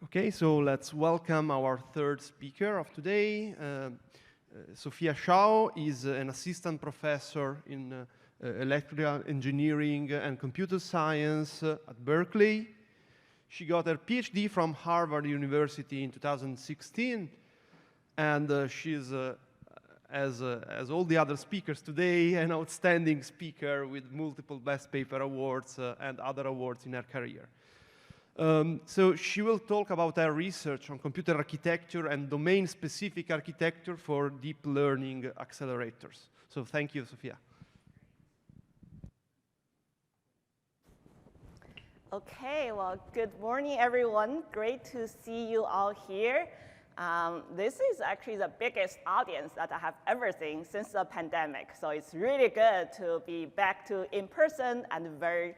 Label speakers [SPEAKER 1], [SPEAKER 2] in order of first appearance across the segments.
[SPEAKER 1] Okay, so let's welcome our third speaker of today. Sophia SHAO is an assistant professor in electrical engineering and computer science at Berkeley. She got her PhD from Harvard University in 2016, and she's, as all the other speakers today, an outstanding speaker with multiple Best Paper awards and other awards in her career. So she will talk about her research on computer architecture and domain-specific architecture for deep learning accelerators. So thank you, Sophia.
[SPEAKER 2] Okay, well, good morning, everyone. Great to see you all here. This is actually the biggest audience that I have ever seen since the pandemic. So it's really good to be back to in person and very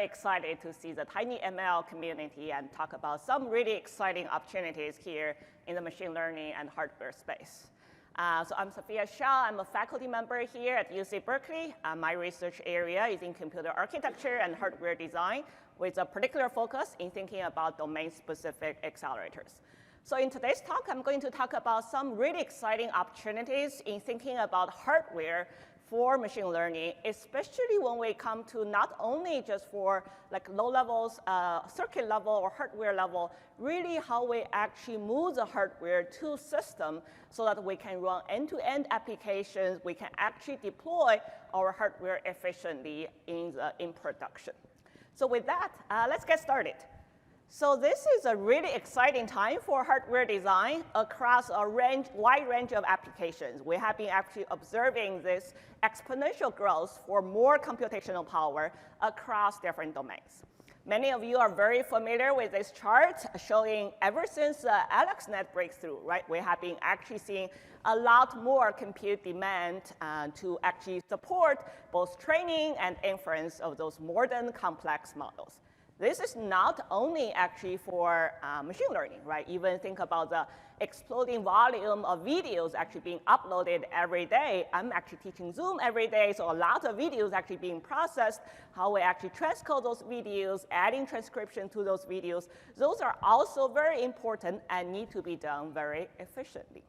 [SPEAKER 2] excited to see the tinyML community and talk about some really exciting opportunities here in the machine learning and hardware space. So I'm Sophia SHAO. I'm a faculty member here at UC Berkeley. My research area is in computer architecture and hardware design with a particular focus in thinking about domain-specific accelerators. So in today's talk, I'm going to talk about some really exciting opportunities in thinking about hardware for machine learning, especially when we come to not only just for like low levels, circuit level or hardware level, really how we actually move the hardware to system so that we can run end-to-end applications, we can actually deploy our hardware efficiently in production. So with that, let's get started. So this is a really exciting time for hardware design across a wide range of applications. We have been actually observing this exponential growth for more computational power across different domains. Many of you are very familiar with this chart showing ever since the AlexNet breakthrough, right? We have been actually seeing a lot more compute demand to actually support both training and inference of those more than complex models. This is not only actually for machine learning, right? Even think about the exploding volume of videos actually being uploaded every day. I'm actually teaching Zoom every day, so a lot of videos actually being processed, how we actually transcode those videos, adding transcription to those videos. Those are also very important and need to be done very efficiently.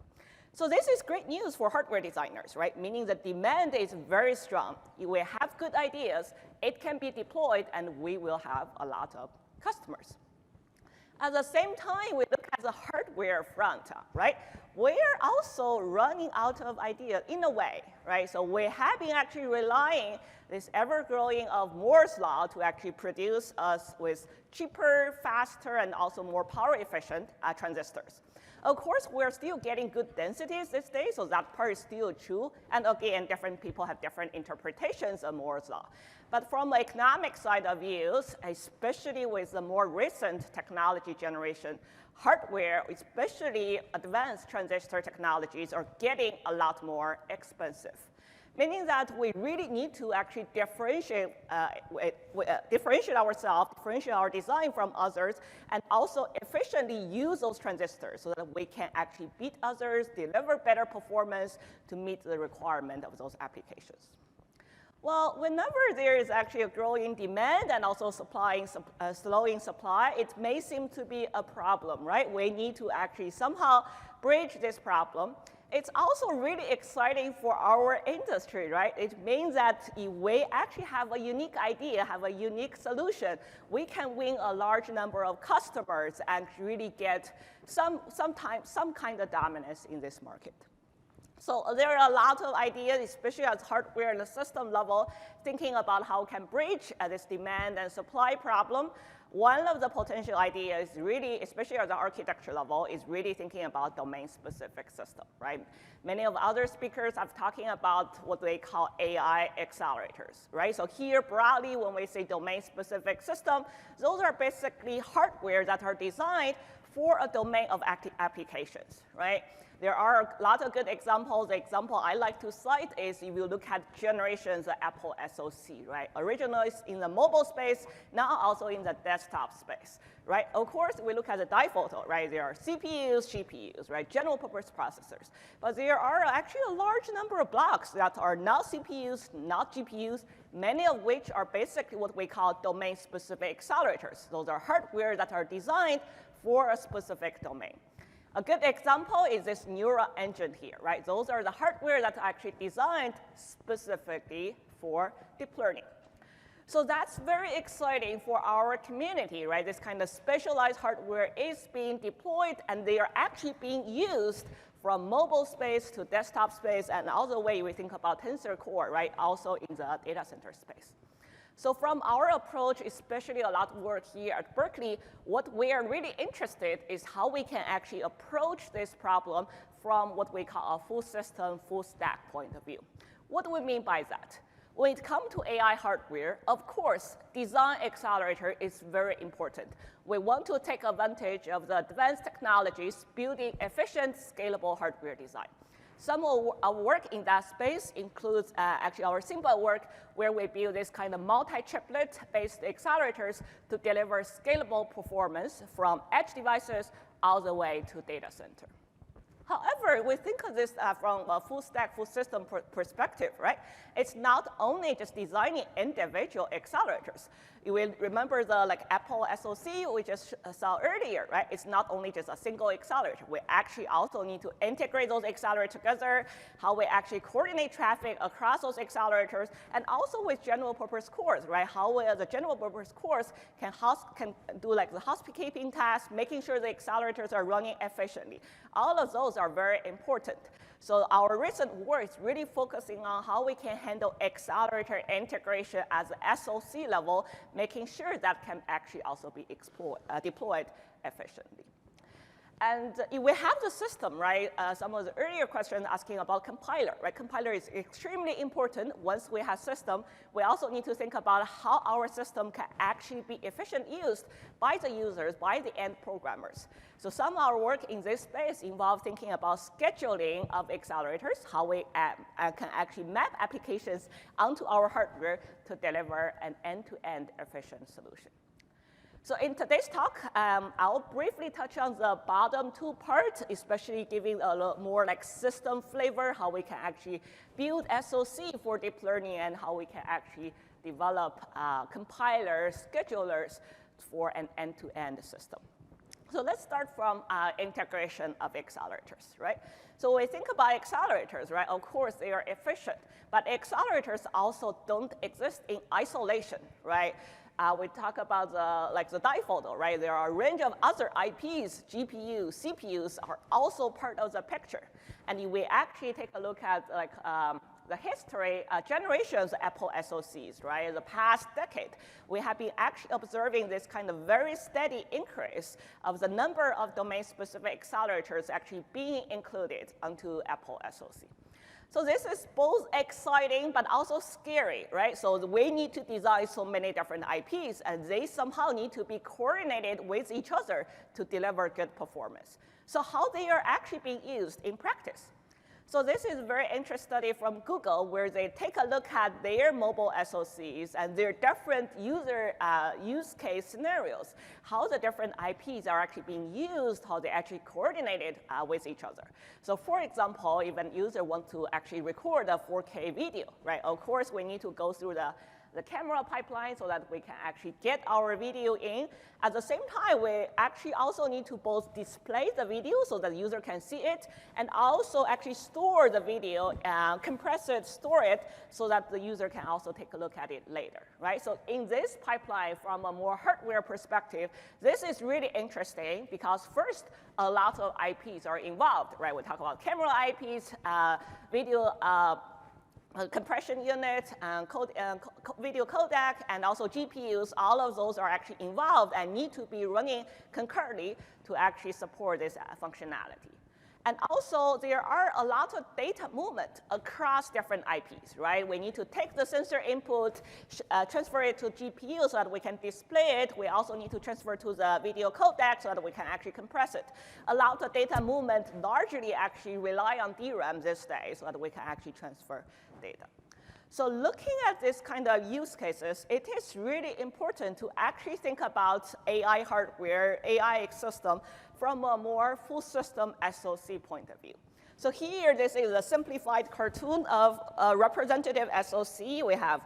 [SPEAKER 2] So this is great news for hardware designers, right? Meaning the demand is very strong. We have good ideas, it can be deployed, and we will have a lot of customers. At the same time, we look at the hardware front, right? We're also running out of ideas in a way, right? So we have been actually relying this ever-growing of Moore's law to actually produce us with cheaper, faster, and also more power-efficient transistors. Of course, we're still getting good densities these days, so that part is still true. And again, different people have different interpretations of Moore's law. But from the economic side of views, especially with the more recent technology generation, hardware, especially advanced transistor technologies, are getting a lot more expensive. Meaning that we really need to actually differentiate ourselves, differentiate our design from others, and also efficiently use those transistors so that we can actually beat others, deliver better performance to meet the requirement of those applications. Well, whenever there is actually a growing demand and also slowing supply, it may seem to be a problem, right? We need to actually somehow bridge this problem. It's also really exciting for our industry, right? It means that if we actually have a unique idea, have a unique solution, we can win a large number of customers and really get some kind of dominance in this market. So there are a lot of ideas, especially at hardware and the system level, thinking about how we can bridge this demand and supply problem. One of the potential ideas really, especially at the architecture level, is really thinking about domain-specific system, right? Many of the other speakers are talking about what they call AI accelerators, right? So here, broadly, when we say domain-specific system, those are basically hardware that are designed for a domain of applications, right? There are a lot of good examples. The example I like to cite is if you look at generations of Apple SoC, right? Originally in the mobile space, now also in the desktop space, right? Of course, we look at the diphoto, right? There are CPUs, GPUs, right? General purpose processors. But there are actually a large number of blocks that are not CPUs, not GPUs, many of which are basically what we call domain-specific accelerators. Those are hardware that are designed for a specific domain. A good example is this neural engine here, right? Those are the hardware that are actually designed specifically for deep learning. So that's very exciting for our community, right? This kind of specialized hardware is being deployed, and they are actually being used from mobile space to desktop space, and other way we think about tensor core, right? Also in the data center space. So from our approach, especially a lot of work here at Berkeley, what we are really interested is how we can actually approach this problem from what we call a full system, full stack point of view. What do we mean by that? When it comes to AI hardware, of course, design accelerator is very important. We want to take advantage of the advanced technologies, building efficient, scalable hardware design. Some of our work in that space includes actually our simple work where we build this kind of multi-chiplet-based accelerators to deliver scalable performance from edge devices all the way to data center. However, we think of this from a full stack, full system perspective, right? It's not only just designing individual accelerators. You will remember the Apple SoC we just saw earlier, right? It's not only just a single accelerator. We actually also need to integrate those accelerators together, how we actually coordinate traffic across those accelerators, and also with general purpose cores, right? How the general purpose cores can do the housekeeping tasks, making sure the accelerators are running efficiently. All of those are very important. So our recent work is really focusing on how we can handle accelerator integration at the SoC level, making sure that can actually also be deployed efficiently. And we have the system, right? Some of the earlier questions asking about compiler, right? Compiler is extremely important. Once we have system, we also need to think about how our system can actually be efficiently used by the users, by the end programmers. So some of our work in this space involves thinking about scheduling of accelerators, how we can actually map applications onto our hardware to deliver an end-to-end efficient solution. So in today's talk, I'll briefly touch on the bottom two parts, especially giving a little more system flavor, how we can actually build SoC for deep learning and how we can actually develop compilers, schedulers for an end-to-end system. So let's start from integration of accelerators, right? So when we think about accelerators, right, of course they are efficient, but accelerators also don't exist in isolation, right? We talk about the diphoto, right? There are a range of other IPs, GPUs, CPUs are also part of the picture. And if we actually take a look at the history, generations of Apple SoCs, right? In the past decade, we have been actually observing this kind of very steady increase of the number of domain-specific accelerators actually being included onto Apple SoC. So this is both exciting but also scary, right? So we need to design so many different IPs, and they somehow need to be coordinated with each other to deliver good performance. So how they are actually being used in practice? So this is a very interesting study from Google where they take a look at their mobile SoCs and their different use case scenarios, how the different IPs are actually being used, how they actually coordinated with each other. So for example, if an user wants to actually record a 4K video, right? Of course, we need to go through the camera pipeline so that we can actually get our video in. At the same time, we actually also need to both display the video so that the user can see it, and also actually store the video, compress it, store it, so that the user can also take a look at it later, right? So in this pipeline, from a more hardware perspective, this is really interesting because first, a lot of IPs are involved, right? We talk about camera IPs, video compression unit, video codec, and also GPUs. All of those are actually involved and need to be running concurrently to actually support this functionality. And also, there are a lot of data movement across different IPs, right? We need to take the sensor input, transfer it to GPU so that we can display it. We also need to transfer to the video codec so that we can actually compress it. A lot of data movement largely actually rely on DRAM these days so that we can actually transfer data. So looking at this kind of use cases, it is really important to actually think about AI hardware, AI system from a more full system SoC point of view. So here, this is a simplified cartoon of a representative SoC. We have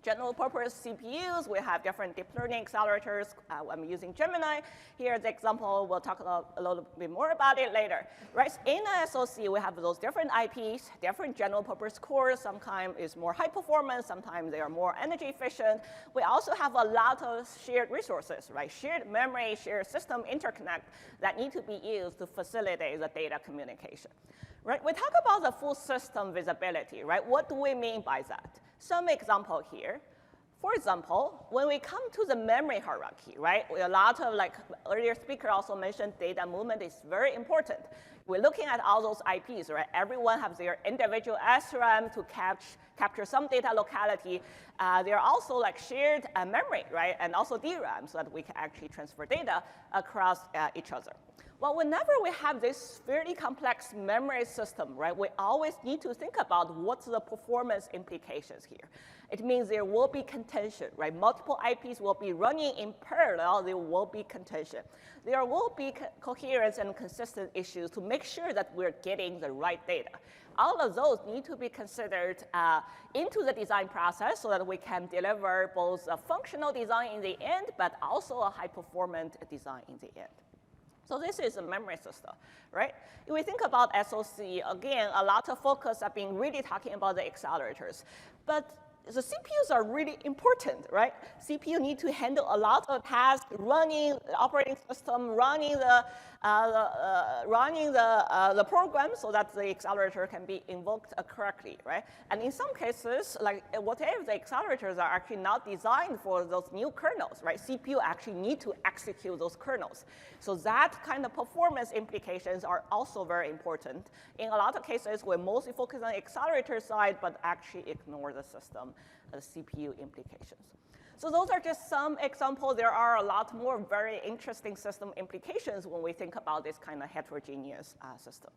[SPEAKER 2] general purpose CPUs, we have different deep learning accelerators. I'm using Gemini. Here's the example. We'll talk a little bit more about it later. Right? In a SoC, we have those different IPs, different general purpose cores. Sometimes it's more high performance. Sometimes they are more energy efficient. We also have a lot of shared resources, right? Shared memory, shared system interconnect that need to be used to facilitate the data communication. Right? We talk about the full system visibility, right? What do we mean by that? Some example here. For example, when we come to the memory hierarchy, right? A lot of, like earlier speaker also mentioned, data movement is very important. We're looking at all those IPs, right? Everyone has their individual SRAM to capture some data locality. They're also like shared memory, right? And also DRAM so that we can actually transfer data across each other. Well, whenever we have this fairly complex memory system, right, we always need to think about what's the performance implications here. It means there will be contention, right? Multiple IPs will be running in parallel. There will be contention. There will be coherence and consistent issues to make sure that we're getting the right data. All of those need to be considered into the design process so that we can deliver both a functional design in the end, but also a high-performant design in the end. So this is a memory system, right? If we think about SoC, again, a lot of focus have been really talking about the accelerators. But the CPUs are really important, right? CPU need to handle a lot of tasks, running the operating system, running the program so that the accelerator can be invoked correctly, right? And in some cases, like what if the accelerators are actually not designed for those new kernels, right? CPU actually need to execute those kernels. So that kind of performance implications are also very important. In a lot of cases, we're mostly focused on the accelerator side, but actually ignore the system, the CPU implications. So those are just some examples. There are a lot more very interesting system implications when we think about this kind of heterogeneous system.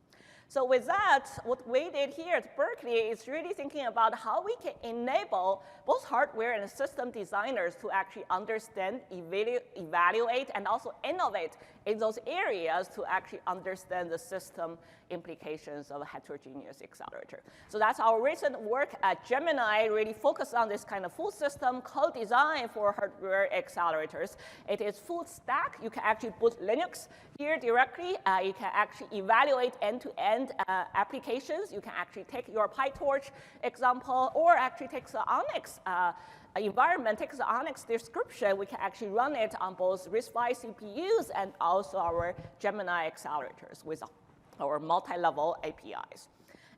[SPEAKER 2] So with that, what we did here at Berkeley is really thinking about how we can enable both hardware and system designers to actually understand, evaluate, and also innovate in those areas to actually understand the system implications of a heterogeneous accelerator. So that's our recent work at Gemini, really focused on this kind of full system co-design for hardware accelerators. It is full stack. You can actually put Linux here directly. You can actually evaluate end-to-end applications. You can actually take your PyTorch example or actually take the Onyx environment, takes the Onyx description. We can actually run it on both RISC-V CPUs and also our Gemini accelerators with our multi-level APIs.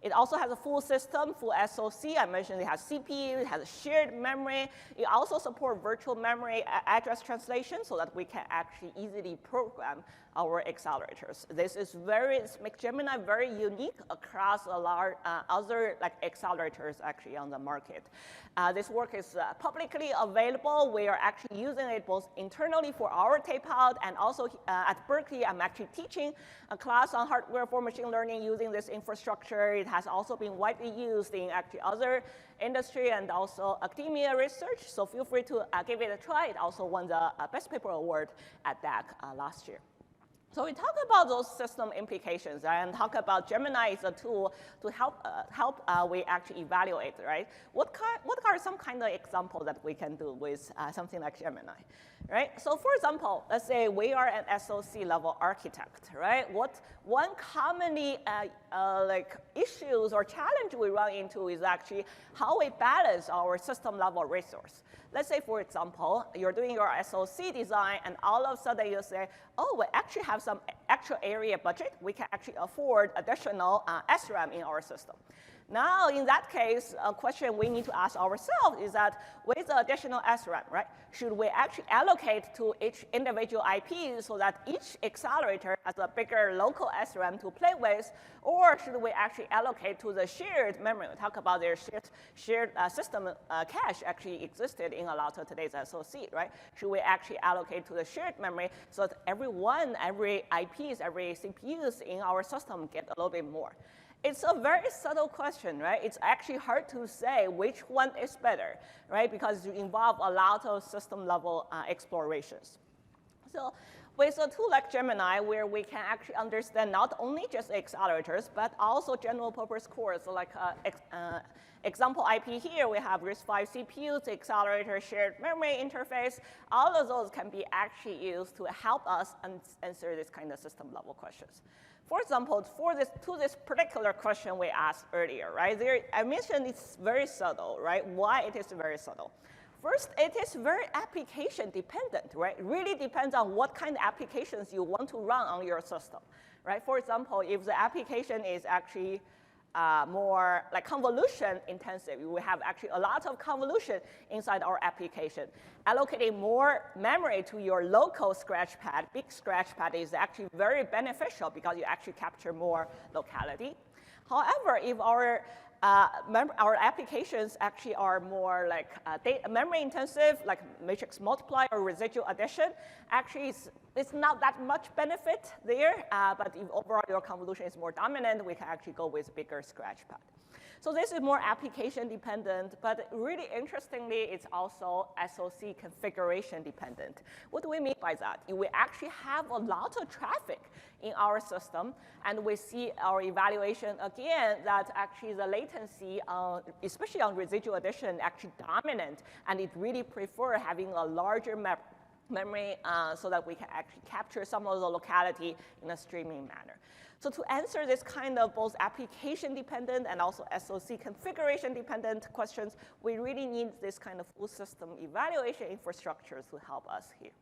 [SPEAKER 2] It also has a full system, full SoC. I mentioned it has CPU, it has a shared memory. It also supports virtual memory address translation so that we can actually easily program our accelerators. This makes Gemini very unique across a lot other accelerators actually on the market. This work is publicly available. We are actually using it both internally for our tape out and also at Berkeley, I'm actually teaching a class on hardware for machine learning using this infrastructure. It has also been widely used in actually other industry and also academia research. So feel free to give it a try. It also won the Best Paper Award at DAC last year. So we talk about those system implications and talk about Gemini is a tool to help we actually evaluate, right? What are some kind of examples that we can do with something like Gemini, right? So for example, let's say we are an SoC level architect, right? One commonly issues or challenge we run into is actually how we balance our system level resource. Let's say, for example, you're doing your SoC design, and all of a sudden you say, oh, we actually have some extra area budget. We can actually afford additional SRAM in our system. Now, in that case, a question we need to ask ourselves is that with the additional SRAM, right, should we actually allocate to each individual IP so that each accelerator has a bigger local SRAM to play with, or should we actually allocate to the shared memory? We talk about their shared system cache actually existed in a lot of today's SoC, right? Should we actually allocate to the shared memory so that every IPs, every CPUs in our system get a little bit more? It's a very subtle question, right? It's actually hard to say which one is better, right? Because you involve a lot of system level explorations. So with a tool like Gemini, where we can actually understand not only just accelerators, but also general purpose cores. So like example IP here, we have RISC-V CPUs, accelerator shared memory interface. All of those can be actually used to help us answer this kind of system level questions. For example, to this particular question we asked earlier, right? I mentioned it's very subtle, right? Why it is very subtle? First, it is very application dependent, right? It really depends on what kind of applications you want to run on your system, right? For example, if the application is actually more like convolution intensive, we have actually a lot of convolution inside our application. Allocating more memory to your local scratchpad, big scratchpad, is actually very beneficial because you actually capture more locality. However, if our applications actually are more like memory intensive, like matrix multiply or residual addition, actually it's not that much benefit there, but if overall your convolution is more dominant, we can actually go with bigger scratchpad. So this is more application dependent, but really interestingly, it's also SoC configuration dependent. What do we mean by that? We actually have a lot of traffic in our system, and we see our evaluation again that actually the latency, especially on residual addition, actually dominant, and it really prefer having a larger memory so that we can actually capture some of the locality in a streaming manner. So to answer this kind of both application-dependent and also SoC configuration-dependent questions, we really need this kind of full system evaluation infrastructure to help us here.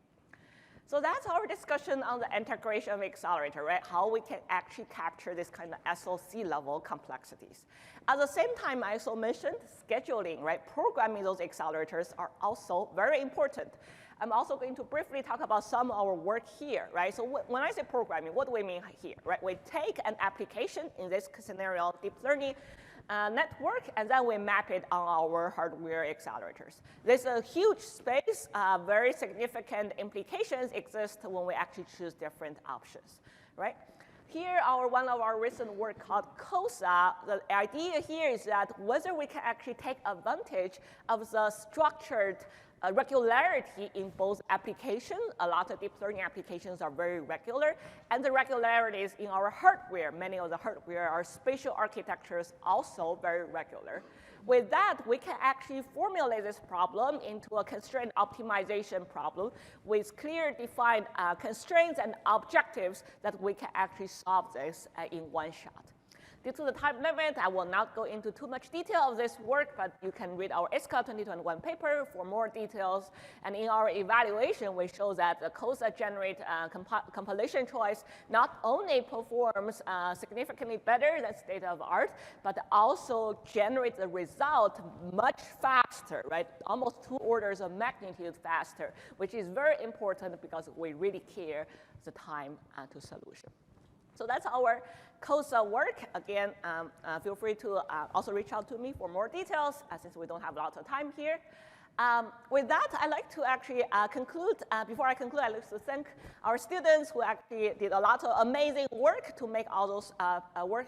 [SPEAKER 2] So that's our discussion on the integration of accelerator, right? How we can actually capture this kind of SoC level complexities. At the same time, I also mentioned scheduling, right? Programming those accelerators are also very important. I'm also going to briefly talk about some of our work here, right? So when I say programming, what do we mean here, right? We take an application, in this scenario, deep learning network, and then we map it on our hardware accelerators. There's a huge space, very significant implications exist when we actually choose different options, right? Here, one of our recent work called KOSA, the idea here is that whether we can actually take advantage of the structured regularity in both applications. A lot of deep learning applications are very regular, and the regularities in our hardware, many of the hardware, our spatial architectures also very regular. With that, we can actually formulate this problem into a constraint optimization problem with clear defined constraints and objectives that we can actually solve this in one shot. Due to the time limit, I will not go into too much detail of this work, but you can read our ISCA 2021 paper for more details. And in our evaluation, we show that the KOSA generate compilation choice not only performs significantly better than state of art, but also generates the result much faster, right? Almost 2 orders of magnitude faster, which is very important because we really care the time to solution. So that's our KOSA work. Again, feel free to also reach out to me for more details, since we don't have a lot of time here. With that, I'd like to actually conclude. Before I conclude, I'd like to thank our students who actually did a lot of amazing work to make all those work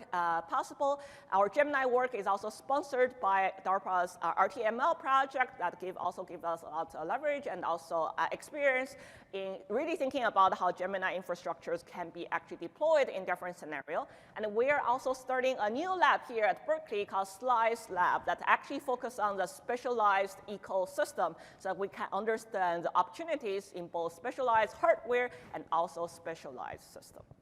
[SPEAKER 2] possible. Our Gemini work is also sponsored by DARPA's RTML project that also give us a lot of leverage and also experience in really thinking about how Gemini infrastructures can be actually deployed in different scenarios. And we are also starting a new lab here at Berkeley called Slice Lab that actually focuses on the specialized ecosystem so that we can understand the opportunities in both specialized hardware and also specialized systems.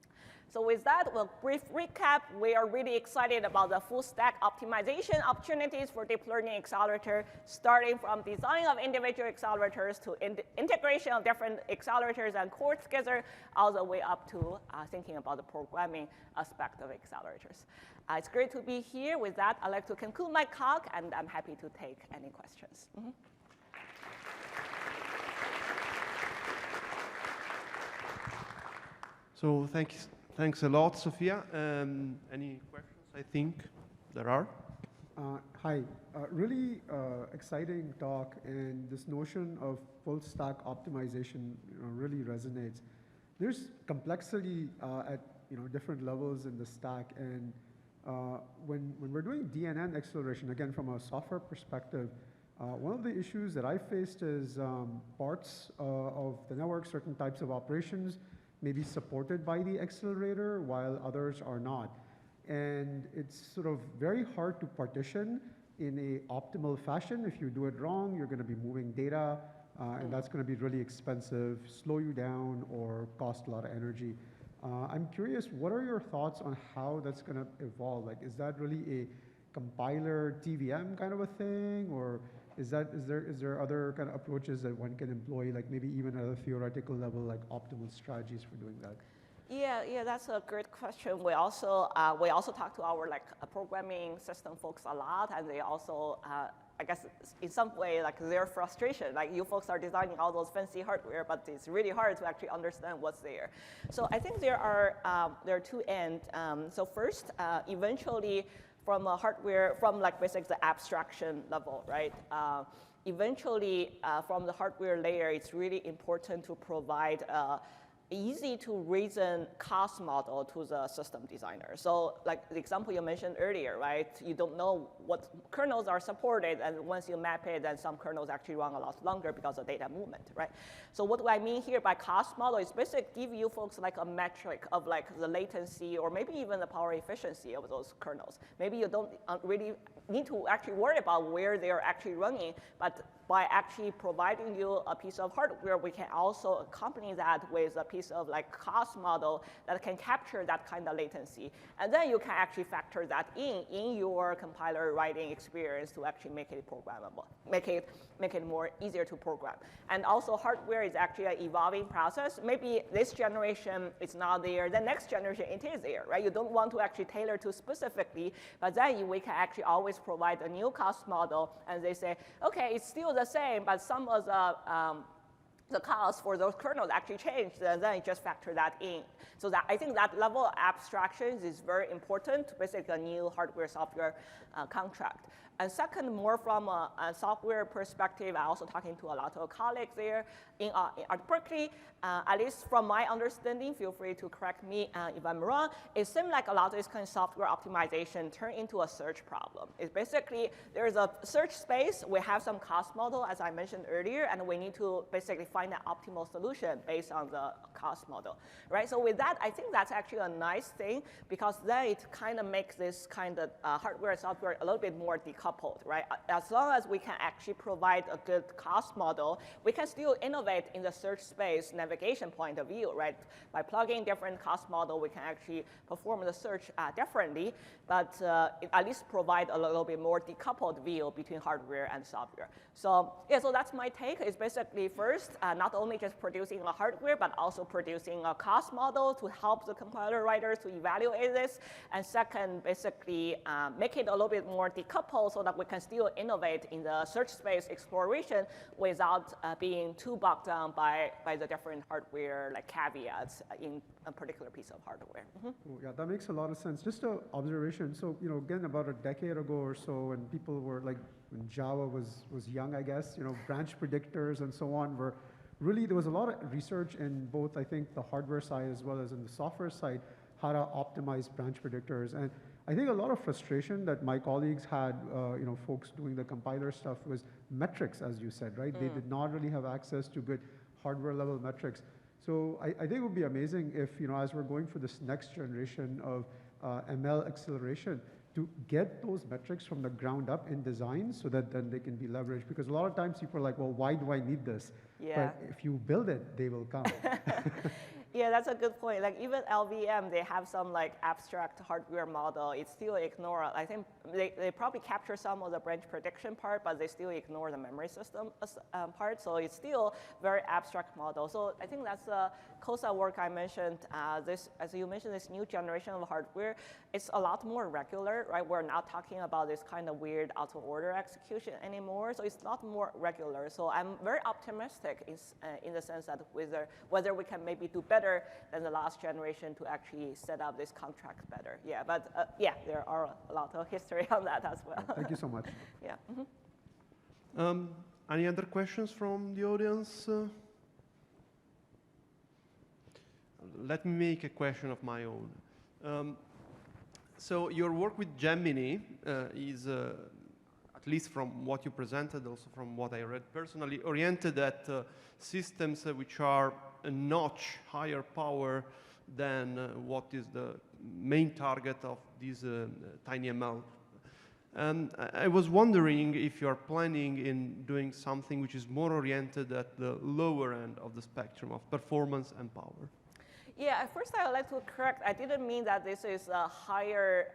[SPEAKER 2] So with that, we'll brief recap. We are really excited about the full stack optimization opportunities for deep learning accelerator, starting from design of individual accelerators to integration of different accelerators and cores together, all the way up to thinking about the programming aspect of accelerators. It's great to be here. With that, I'd like to conclude my talk, and I'm happy to take any questions. Mm-hmm.
[SPEAKER 1] So thanks a lot, Sophia. Any questions? I think there are.
[SPEAKER 3] Hi, really exciting talk, and this notion of full stack optimization really resonates. There's complexity at different levels in the stack, and when we're doing DNN acceleration, again from a software perspective, one of the issues that I faced is parts of the network, certain types of operations maybe supported by the accelerator while others are not. And it's sort of very hard to partition in a optimal fashion. If you do it wrong, you're going to be moving data, and that's going to be really expensive, slow you down, or cost a lot of energy. I'm curious, what are your thoughts on how that's going to evolve? Like, is that really a compiler TVM kind of a thing, or is there other kind of approaches that one can employ, like maybe even at a theoretical level, like optimal strategies for doing that?
[SPEAKER 2] Yeah, that's a great question. We also talk to our programming system folks a lot, and they also I guess in some way like their frustration, like you folks are designing all those fancy hardware, but it's really hard to actually understand what's there. So I think there are two ends. So first, eventually from a hardware, from like basically the abstraction level, right? Eventually from the hardware layer, it's really important to provide easy to reason cost model to the system designer. So like the example you mentioned earlier, right? You don't know what kernels are supported, and once you map it, then some kernels actually run a lot longer because of data movement, right? So what do I mean here by cost model is basically give you folks like a metric of like the latency or maybe even the power efficiency of those kernels. Maybe you don't really need to actually worry about where they're actually running, but by actually providing you a piece of hardware, we can also accompany that with a piece of like cost model that can capture that kind of latency. And then you can actually factor that in your compiler writing experience to actually make it programmable, make it more easier to program. And also hardware is actually an evolving process. Maybe this generation it's not there, the next generation it is there, right? You don't want to actually tailor to specifically, but then we can actually always provide a new cost model, and they say, okay, it's still the same, but some of the costs for those kernels actually changed, and then you just factor that in. So that I think that level of abstractions is very important to basically a new hardware-software contract. And second, more from a software perspective, I'm also talking to a lot of colleagues there at Berkeley. At least from my understanding, feel free to correct me if I'm wrong, it seems like a lot of this kind of software optimization turn into a search problem. It's basically, there's a search space, we have some cost model, as I mentioned earlier, and we need to basically find an optimal solution based on the cost model, right? So with that, I think that's actually a nice thing, because then it kind of makes this kind of hardware and software a little bit more decoupled, right? As long as we can actually provide a good cost model, we can still innovate in the search space navigation point of view, right? By plugging different cost model, we can actually perform the search differently, but it at least provide a little bit more decoupled view between hardware and software. So yeah, so that's my take. Is basically first, not only just producing a hardware, but also producing a cost model to help the compiler writers to evaluate this. And second, basically make it a little bit more decoupled so that we can still innovate in the search space exploration without being too bogged down by the different hardware like caveats in a particular piece of hardware. Mm-hmm.
[SPEAKER 3] Oh, yeah, that makes a lot of sense. Just an observation. So, you know, again, about a decade ago or so, when people were like, when Java was young, I guess, you know, branch predictors and so on were really, there was a lot of research in both, I think, the hardware side as well as in the software side, how to optimize branch predictors. And I think a lot of frustration that my colleagues had, you know, folks doing the compiler stuff was metrics, as you said, right? They did not really have access to good hardware level metrics. So I think it would be amazing if, you know, as we're going for this next generation of ML acceleration, to get those metrics from the ground up in design so that then they can be leveraged. Because a lot of times people are like, well, why do I need this?
[SPEAKER 2] Yeah.
[SPEAKER 3] But if you build it, they will come.
[SPEAKER 2] Yeah, that's a good point. Like even LVM, they have some like abstract hardware model. It still ignore, I think they probably capture some of the branch prediction part, but they still ignore the memory system part. So it's still very abstract model. So I think that's the KOSA work I mentioned. This, as you mentioned, this new generation of hardware, it's a lot more regular, right? We're not talking about this kind of weird out of order execution anymore. So it's a lot more regular. So I'm very optimistic in the sense that whether we can maybe do better than the last generation to actually set up this contract better. Yeah, but yeah, there are a lot of history on that as well.
[SPEAKER 3] Thank you so much.
[SPEAKER 2] Yeah. Mm-hmm.
[SPEAKER 1] Any other questions from the audience? Let me make a question of my own. So your work with Gemini is, at least from what you presented, also from what I read personally, oriented at systems which are a notch higher power than what is the main target of this tinyML. And I was wondering if you are planning in doing something which is more oriented at the lower end of the spectrum of performance and power.
[SPEAKER 2] Yeah, at first I would like to correct, I didn't mean that this is a higher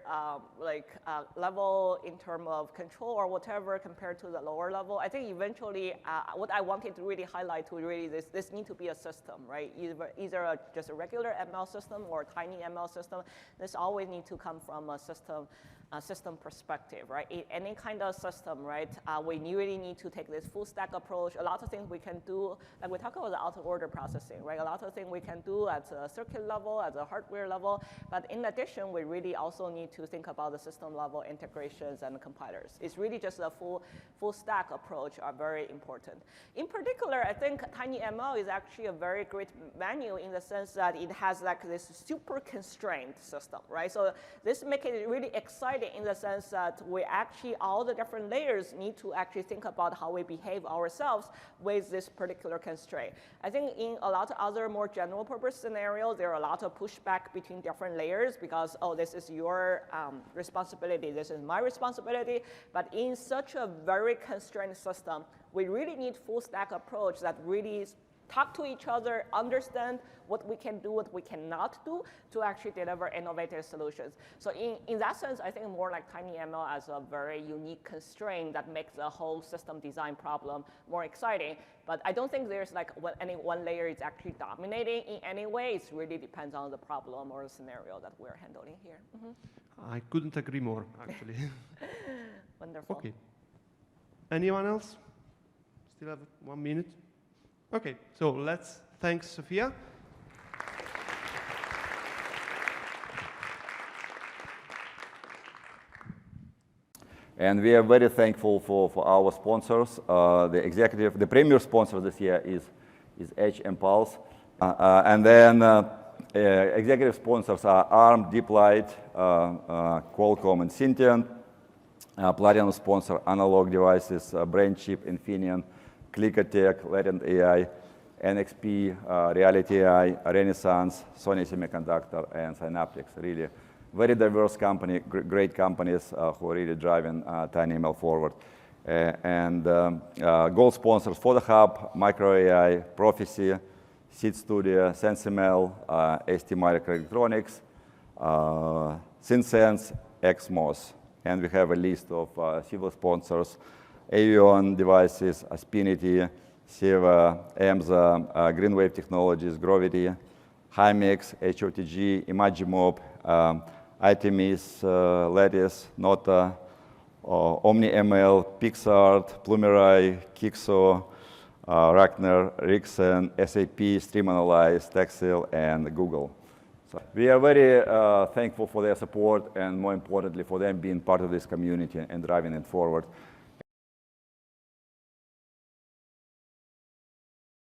[SPEAKER 2] level in terms of control or whatever compared to the lower level. I think eventually what I wanted to really highlight to really this need to be a system, right? Either just a regular ML system or a tinyML system. This always need to come from a system perspective, right? Any kind of system, right? We really need to take this full stack approach. A lot of things we can do, like we talk about the out of order processing, right? A lot of things we can do at a circuit level, at a hardware level, but in addition, we really also need to think about the system level integrations and compilers. It's really just a full stack approach are very important. In particular, I think tinyML is actually a very great menu in the sense that it has like this super constrained system, right? So this makes it really exciting in the sense that we actually, all the different layers need to actually think about how we behave ourselves with this particular constraint. I think in a lot of other more general purpose scenarios, there are a lot of pushback between different layers because, oh, this is your responsibility, this is my responsibility. But in such a very constrained system, we really need full stack approach that really talk to each other, understand what we can do, what we cannot do to actually deliver innovative solutions. So in that sense, I think more like tinyML as a very unique constraint that makes the whole system design problem more exciting. But I don't think there's like any one layer is actually dominating in any way. It really depends on the problem or the scenario that we're handling here.
[SPEAKER 1] I couldn't agree more, actually.
[SPEAKER 2] Wonderful.
[SPEAKER 1] Okay. Anyone else? Still have 1 minute? Okay, so let's thank Sophia.
[SPEAKER 4] And we are very thankful for our sponsors. The premier sponsor this year is Edge and Pulse. And then executive sponsors are ARM, DeepLight, Qualcomm, and Syntiant. Platinum sponsor, Analog Devices, BrainChip, Infineon, Clickertech, Latent AI, NXP, Reality AI, Renaissance, Sony Semiconductor, and Synaptics. Really very diverse company, great companies who are really driving tinyML forward. And gold sponsors for the Hub, Micro AI, Prophecy, Seed Studio, SenseML, ST Microelectronics, SynSense, XMOS. And we have a list of civil sponsors: Avion Devices, Aspinity, Seva, EMSA, Greenwave Technologies, Gravity, Hymex, HOTG, Imagimob, Itemis, Lattice, Nota, OmniML, Pixart, Plumerai, Kixo, Rachner, Rixen, SAP, StreamAnalyze, Texel, and Google. So we are very thankful for their support and, more importantly, for them being part of this community and driving it forward.